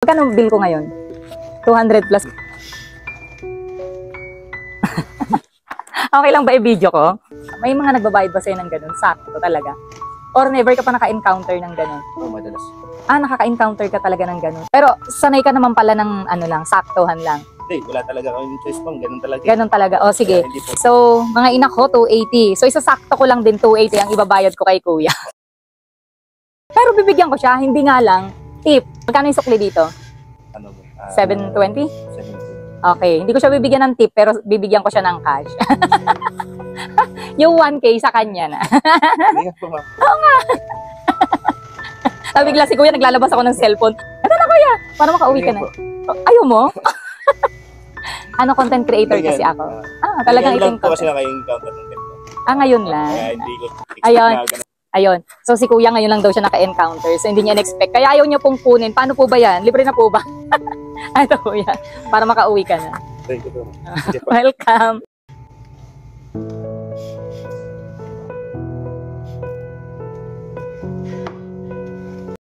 Magkano bill ko ngayon? 200 plus. Okay lang ba i-video ko? May mga nagbabayad ba sa'yo ng ganun? Sakto talaga. Or never ka pa naka-encounter ng ganun? Oo, madalas. Nakaka-encounter ka talaga ng ganun. Pero sanay ka naman pala ng ano lang, saktuhan lang. Hindi, wala talaga kami choice pang ganun talaga. Ganun talaga. O sige. Kaya hindi po. So, mga ina ko, 280. So, isasakto ko lang din 280 ang ibabayad ko kay kuya. Pero bibigyan ko siya, hindi nga lang. Tip, magkano yung sukli dito? Ano ba? 720? 720. Okay, hindi ko siya bibigyan ng tip, pero bibigyan ko siya ng cash. Yung 1K sa kanya na. Hindi nga po, ma'am. Tapos bigla si kuya, naglalabas ako ng cellphone. Ito na kuya, para makauwi ka na. Ayaw mo? Ano, content creator kasi ako. Talagang itim itim ko. kasi naka-encounter ng ganito. Ngayon lang. Kaya hindi ko expect Ayun. na ganun. Ayun. So, si kuya ngayon lang daw siya naka-encounter. So, hindi niya in-expect. Kaya ayaw niya pong kunin. Paano po ba yan? Libre na po ba? Ito kuya. Para makauwi ka na. Thank you po. Sige po. Welcome.